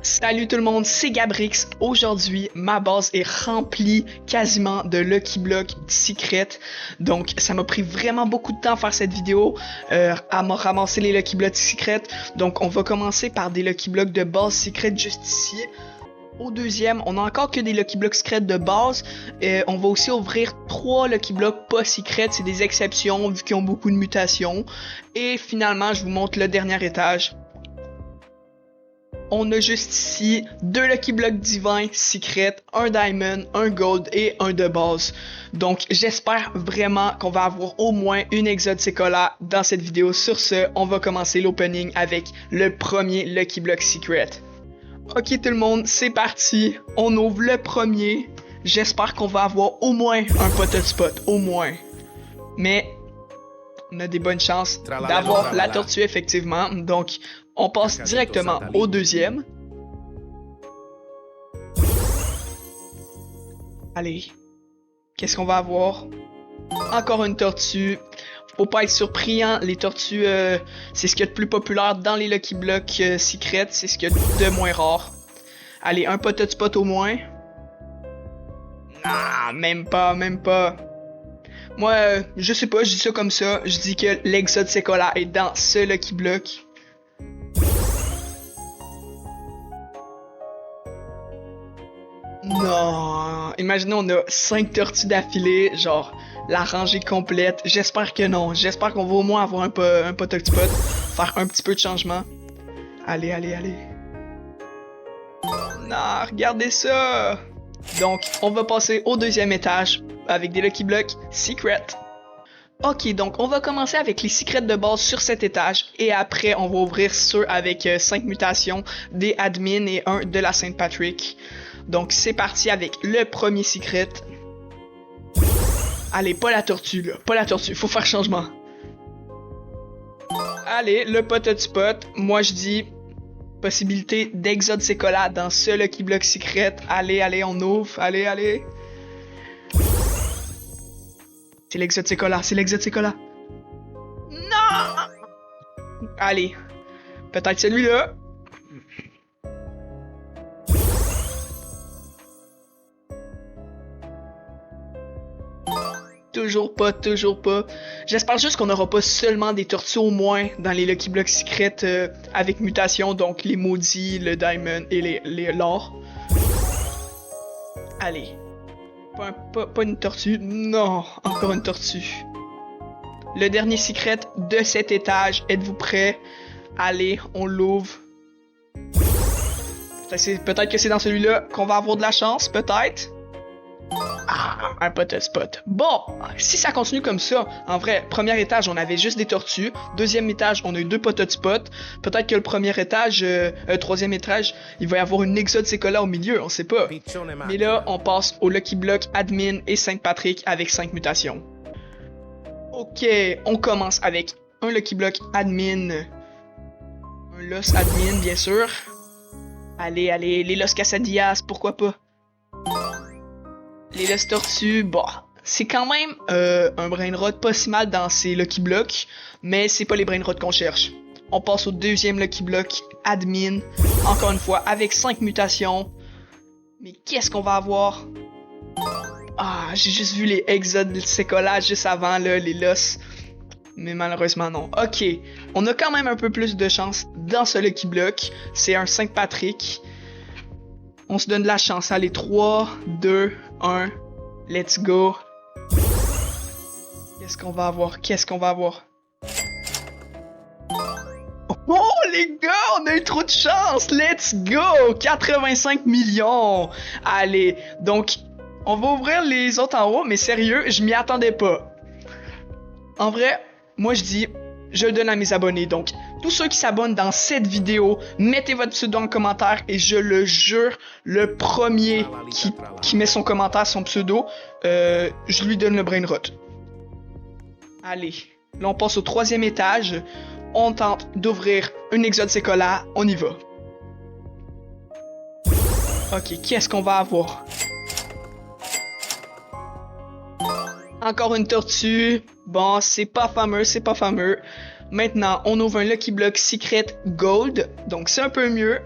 Salut tout le monde, c'est Gabrix. Aujourd'hui, ma base est remplie quasiment de Lucky Block Secret. Donc, ça m'a pris vraiment beaucoup de temps à faire cette vidéo, à me ramasser les Lucky Block Secret. Donc, on va commencer par des Lucky Blocks de base Secret juste ici. Au deuxième, on a encore que des Lucky Block Secret de base. On va aussi ouvrir 3 Lucky Block pas Secret. C'est des exceptions vu qu'ils ont beaucoup de mutations. Et finalement, je vous montre le dernier étage. On a juste ici 2 Lucky Block Divin Secret, un Diamond, un Gold et un de base. Donc j'espère vraiment qu'on va avoir au moins une Exode Sekolah dans cette vidéo. Sur ce, on va commencer l'opening avec le premier Lucky Block Secret. Ok tout le monde, c'est parti. On ouvre le premier. J'espère qu'on va avoir au moins un pot spot, au moins. Mais on a des bonnes chances d'avoir la tortue effectivement. Donc on passe directement au deuxième. Allez. Qu'est-ce qu'on va avoir? Encore une tortue. Faut pas être surpris, hein. Les tortues, c'est ce qu'il y a de plus populaire dans les Lucky Block Secret. C'est ce qu'il y a de moins rare. Allez, un pot de spot au moins. Ah, même pas, même pas. Moi, je sais pas, je dis ça comme ça. Je dis que l'Exode Sekolah est dans ce Lucky Block. Non, imaginez on a 5 tortues d'affilée, genre la rangée complète. J'espère que non, j'espère qu'on va au moins avoir un pot spot, faire un petit peu de changement. Allez, allez, allez. Non, regardez ça. Donc, on va passer au deuxième étage avec des Lucky Block Secret. Ok, donc on va commencer avec les secrets de base sur cet étage et après on va ouvrir ceux avec 5 mutations, des admins et un de la Saint-Patrick. Donc c'est parti avec le premier secret. Allez, pas la tortue là, pas la tortue, faut faire changement. Allez, le pot de spot, moi je dis possibilité d'Exode Sekolah dans ce Lucky Block Secret. Allez, allez, on ouvre, allez, allez. C'est l'Exode Sekolah, c'est l'Exode Sekolah. Non! Allez, peut-être celui-là. Toujours pas, toujours pas. J'espère juste qu'on n'aura pas seulement des tortues au moins dans les Lucky Block Secret avec mutation, donc les maudits, le Diamond et l'or. Allez. Pas une tortue. Non, encore une tortue. Le dernier secret de cet étage. Êtes-vous prêts? Allez, on l'ouvre. Peut-être que c'est dans celui-là qu'on va avoir de la chance, peut-être. Ah, un pot de spot. Bon, si ça continue comme ça, en vrai, premier étage, on avait juste des tortues. Deuxième étage, on a eu 2 pots de spot. Peut-être que le premier étage, troisième étage, il va y avoir une Exode Sekolah au milieu, on sait pas. Mais là, on passe au Lucky Block Admin et Saint-Patrick avec 5 mutations. Ok, on commence avec un Lucky Block Admin. Un Los Admin, bien sûr. Allez, allez, les Los Casadillas, pourquoi pas. Les Los Tortues, bon, c'est quand même un brainrot pas si mal dans ces Lucky Blocks, mais c'est pas les brainrots qu'on cherche. On passe au deuxième Lucky Block, Admin, encore une fois avec 5 mutations. Mais qu'est-ce qu'on va avoir? Ah, j'ai juste vu les Exode Sekolah juste avant, là, les Los. Mais malheureusement non. Ok, on a quand même un peu plus de chance dans ce Lucky Block. C'est un Saint-Patrick. On se donne de la chance. Allez, 3, 2, 1. Let's go. Qu'est-ce qu'on va avoir? Qu'est-ce qu'on va avoir? Oh les gars, on a eu trop de chance. Let's go. 85 millions. Allez, donc on va ouvrir les autres en haut. Mais sérieux, je m'y attendais pas. En vrai, moi je dis, je le donne à mes abonnés. Donc tous ceux qui s'abonnent dans cette vidéo, mettez votre pseudo en commentaire et je le jure, le premier qui met son commentaire, son pseudo, je lui donne le brainrot. Allez, là on passe au troisième étage. On tente d'ouvrir une Exode Sekolah, on y va. Ok, qu'est-ce qu'on va avoir? Encore une tortue. Bon, c'est pas fameux, c'est pas fameux. Maintenant, on ouvre un Lucky Block Secret Gold. Donc, c'est un peu mieux.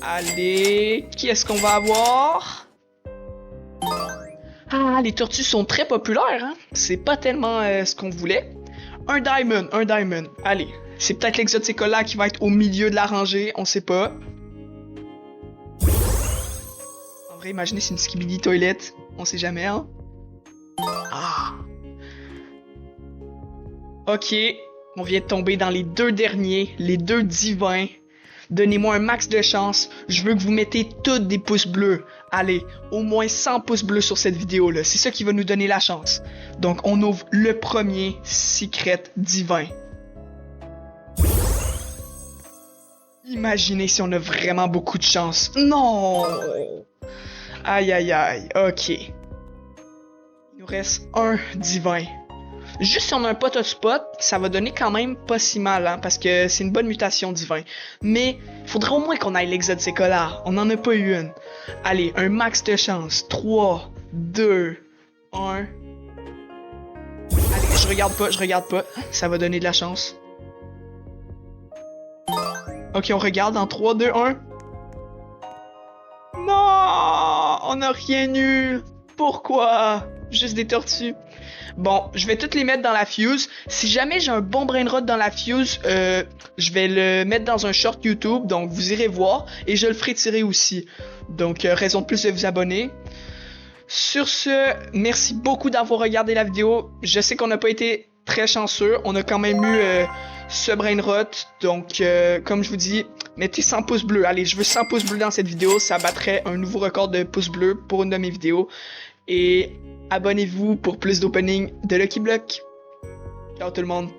Allez, qui est-ce qu'on va avoir? Ah, les tortues sont très populaires, hein? C'est pas tellement ce qu'on voulait. Un diamond, un diamond. Allez, c'est peut-être l'exoticola qui va être au milieu de la rangée, on sait pas. En vrai, imaginez c'est une skibidi toilette, on sait jamais, hein? Ah! Ok, on vient de tomber dans les deux derniers, les deux divins. Donnez-moi un max de chance. Je veux que vous mettez toutes des pouces bleus. Allez, au moins 100 pouces bleus sur cette vidéo-là. C'est ça qui va nous donner la chance. Donc, on ouvre le premier secret divin. Imaginez si on a vraiment beaucoup de chance. Non! Aïe, aïe, aïe. Ok. Il nous reste un divin. Juste si on a un pot hotspot, ça va donner quand même pas si mal, hein, parce que c'est une bonne mutation divin. Mais il faudrait au moins qu'on aille l'exoticola. On n'en a pas eu une. Allez, un max de chance. 3, 2, 1. Allez, je regarde pas. Ça va donner de la chance. Ok, on regarde en 3, 2, 1. Non! On n'a rien eu. Pourquoi? Juste des tortues. Bon, je vais toutes les mettre dans la fuse. Si jamais j'ai un bon brainrot dans la fuse, je vais le mettre dans un short YouTube, donc vous irez voir. Et je le ferai tirer aussi. Donc, raison de plus de vous abonner. Sur ce, merci beaucoup d'avoir regardé la vidéo. Je sais qu'on n'a pas été très chanceux. On a quand même eu ce brainrot. Donc, comme je vous dis, mettez 100 pouces bleus. Allez, je veux 100 pouces bleus dans cette vidéo. Ça battrait un nouveau record de pouces bleus pour une de mes vidéos. Et abonnez-vous pour plus d'openings de Lucky Block. Ciao tout le monde.